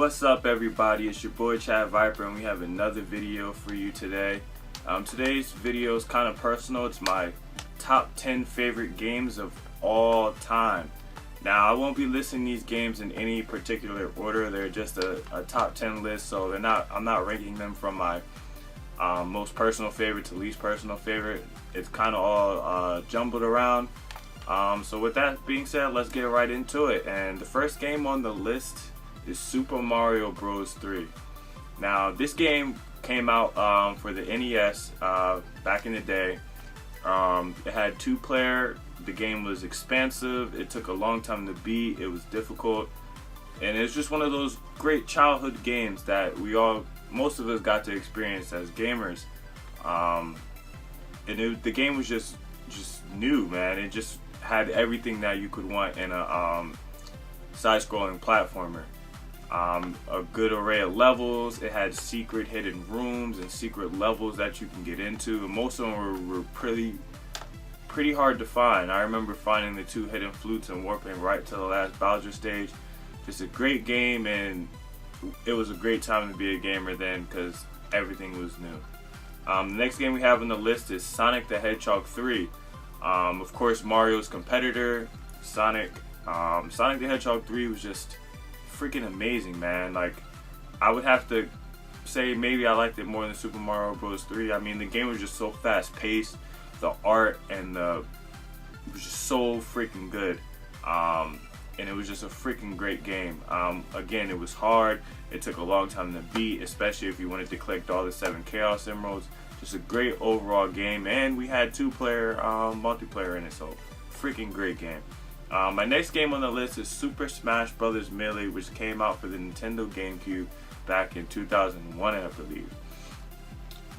What's up, everybody? It's your boy Chad Viper, and we have another video for you today. Today's video is kind of personal. It's my top 10 favorite games of all time. Now, I won't be listing these games in any particular order. They're just a top 10 list, so I'm not ranking them from my most personal favorite to least personal favorite. It's kind of all jumbled around. So with that being said, let's get right into it. And the first game on the list is Super Mario Bros. 3. Now, this game came out for the NES back in the day. It had 2-player. The game was expansive. It took a long time to beat. It was difficult, and it was just one of those great childhood games that most of us got to experience as gamers. The game was just new, man. It just had everything that you could want in a side-scrolling platformer. A good array of levels. It had secret hidden rooms and secret levels that you can get into, and most of them were pretty hard to find. I remember finding the 2 hidden flutes and warping right to the last Bowser stage. Just a great game, and it was a great time to be a gamer then because everything was new. The next game we have on the list is Sonic the Hedgehog 3. Of course, Mario's competitor, Sonic. Sonic the Hedgehog 3 was just freaking amazing, man. Like, I would have to say maybe I liked it more than Super Mario Bros. 3. I mean, the game was just so fast-paced. The art and it was just so freaking good. And it was just a freaking great game. Again, it was hard. It took a long time to beat, especially if you wanted to collect all the 7 Chaos Emeralds. Just a great overall game, and we had 2-player multiplayer in it, so freaking great game. My next game on the list is Super Smash Bros. Melee, which came out for the Nintendo GameCube back in 2001, I believe.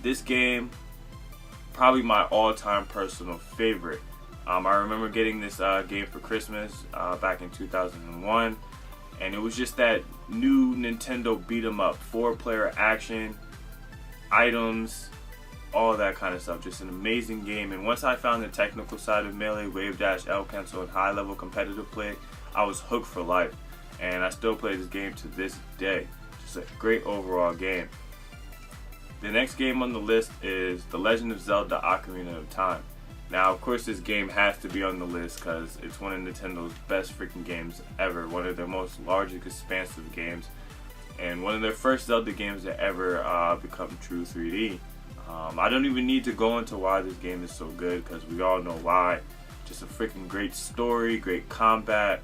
This game, probably my all-time personal favorite. I remember getting this game for Christmas back in 2001, and it was just that new Nintendo beat-em-up, 4-player action, items, all that kind of stuff. Just an amazing game. And once I found the technical side of Melee, wave dash, L cancel, and high-level competitive play, I was hooked for life, and I still play this game to this day. Just a great overall game. The next game on the list is The Legend of Zelda: Ocarina of Time. Now, of course, this game has to be on the list because it's one of Nintendo's best freaking games ever. One of their most largest, expansive games, and one of their first Zelda games to ever become true 3D. I don't even need to go into why this game is so good because we all know why. Just a freaking great story, great combat,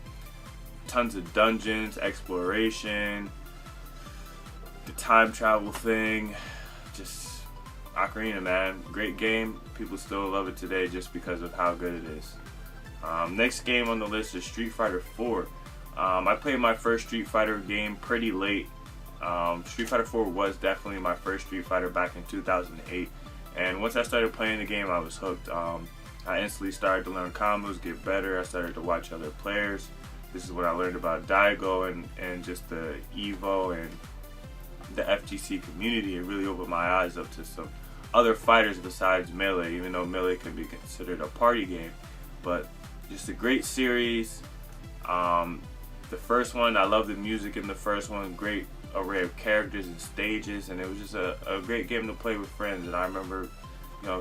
tons of dungeons, exploration, the time travel thing. Just Ocarina, man. Great game. People still love it today just because of how good it is. Next game on the list is Street Fighter 4. I played my first Street Fighter game pretty late. Street Fighter 4 was definitely my first Street Fighter back in 2008. And once I started playing the game, I was hooked. I instantly started to learn combos, get better. I started to watch other players. This is when I learned about Daigo and just the Evo and the FGC community. It really opened my eyes up to some other fighters besides Melee, even though Melee can be considered a party game. But just a great series. The first one, I love the music in the first one. Great array of characters and stages, and it was just a great game to play with friends. And I remember,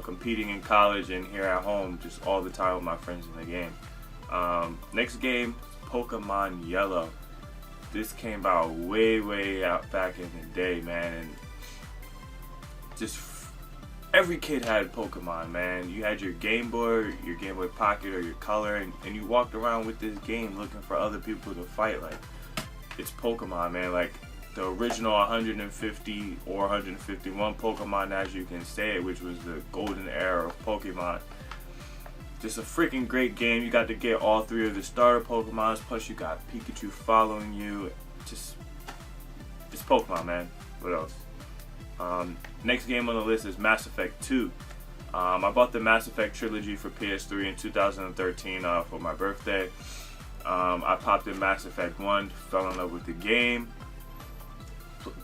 competing in college and here at home just all the time with my friends in the game. Next game, Pokemon Yellow. This came out way out back in the day, man, and just every kid had Pokemon, man. You had your Game Boy Pocket, or your Color, and you walked around with this game looking for other people to fight. Like, it's Pokemon, man. Like, the original 150 or 151 Pokemon, as you can say it, which was the golden era of Pokemon. Just a freaking great game. You got to get all 3 of the starter Pokemons, plus you got Pikachu following you. It's Pokemon, man. What else? Next game on the list is Mass Effect 2. I bought the Mass Effect trilogy for PS3 in 2013 for my birthday. I popped in Mass Effect 1, fell in love with the game.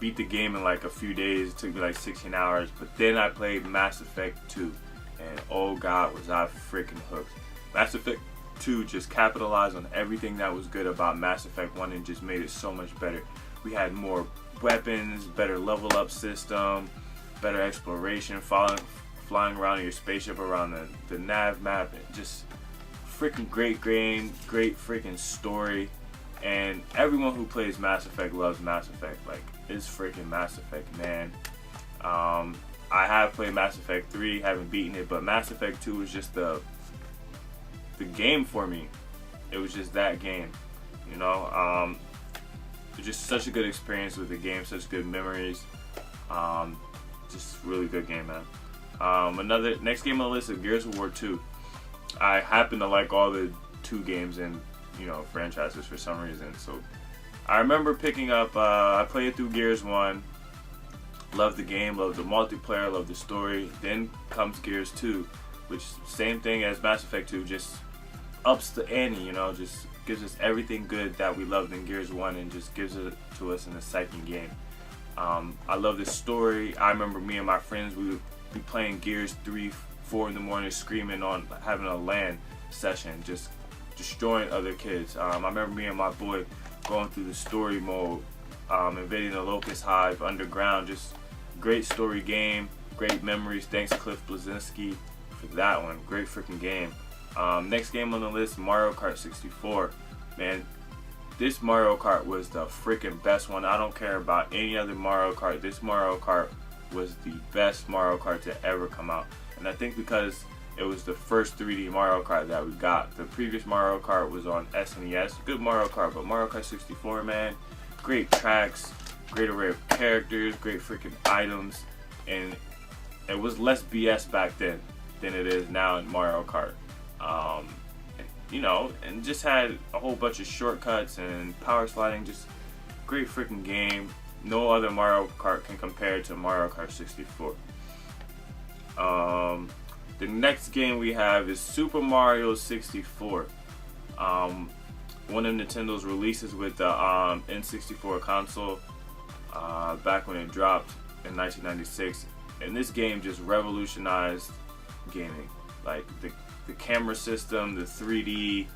Beat the game in like a few days. It took me like 16 hours. But then I played Mass Effect 2. And oh god, was I freaking hooked. Mass Effect 2 just capitalized on everything that was good about Mass Effect 1 and just made it so much better. We had more weapons, better level up system, better exploration, flying around in your spaceship around the nav map. Just freaking great game, great freaking story. And everyone who plays Mass Effect loves Mass Effect. Like, it's freaking Mass Effect, man. I have played Mass Effect 3, haven't beaten it, but Mass Effect 2 was just the game for me. It was just that game, you know. It was just such a good experience with the game, such good memories. Just really good game, man. Next game on the list is Gears of War 2. I happen to like all the 2 games in, you know, franchises for some reason. So I remember picking up, I played through Gears 1, loved the game, loved the multiplayer, loved the story. Then comes Gears 2, which same thing as Mass Effect 2, just ups the ante, you know, just gives us everything good that we loved in Gears 1 and just gives it to us in the second game. I love this story. I remember me and my friends, we would be playing Gears 3, 4 in the morning, screaming on, having a LAN session, just destroying other kids. I remember me and my boy going through the story mode, invading the Locust Hive underground. Just great story game, great memories. Thanks Cliff Bleszinski for that one. Great freaking game. Next game on the list, Mario Kart 64. Man, this Mario Kart was the freaking best one. I don't care about any other Mario Kart. This Mario Kart was the best Mario Kart to ever come out. And I think because it was the first 3D Mario Kart that we got. The previous Mario Kart was on SNES. Good Mario Kart, but Mario Kart 64, man, great tracks, great array of characters, great freaking items, and it was less BS back then than it is now in Mario Kart. You know, and just had a whole bunch of shortcuts and power sliding. Just great freaking game. No other Mario Kart can compare to Mario Kart 64. The next game we have is Super Mario 64. One of Nintendo's releases with the N64 console back when it dropped in 1996. And this game just revolutionized gaming. Like the camera system, the 3D,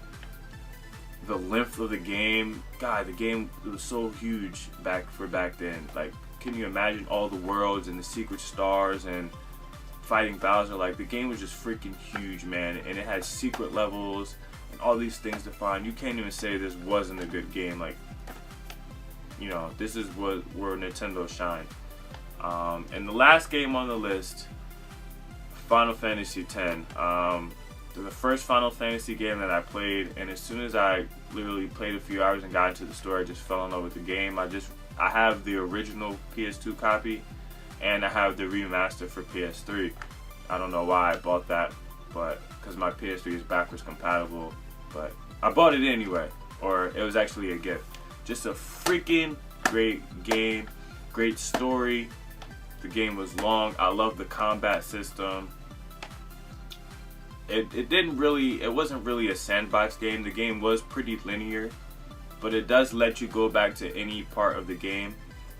the length of the game. God, the game, it was so huge back then. Like, can you imagine all the worlds and the secret stars and fighting Bowser? Like, the game was just freaking huge, man, and it had secret levels and all these things to find. You can't even say this wasn't a good game. Like, you know, this is where Nintendo shined. And the last game on the list, Final Fantasy X. The first Final Fantasy game that I played, and as soon as I literally played a few hours and got into the story, I just fell in love with the game. I have the original PS2 copy, and I have the remaster for PS3. I don't know why I bought that, but because my PS3 is backwards compatible, but I bought it anyway, or it was actually a gift. Just a freaking great game, great story. The game was long. I love the combat system. It wasn't really a sandbox game. The game was pretty linear, but it does let you go back to any part of the game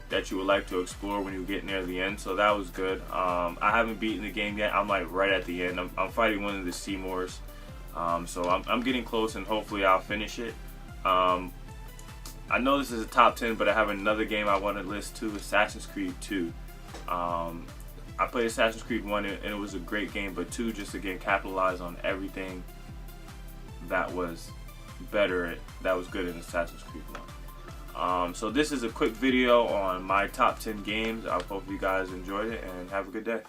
that you would like to explore when you get near the end, so that was good. I haven't beaten the game yet. I'm like right at the end. I'm fighting one of the Seymours, so I'm getting close, and hopefully I'll finish it. I know this is a top 10, but I have another game I want to list too, Assassin's Creed 2. I played Assassin's Creed 1 and it was a great game, but 2 just again capitalized on everything that was better, that was good in Assassin's Creed 1. So this is a quick video on my top 10 games. I hope you guys enjoyed it and have a good day.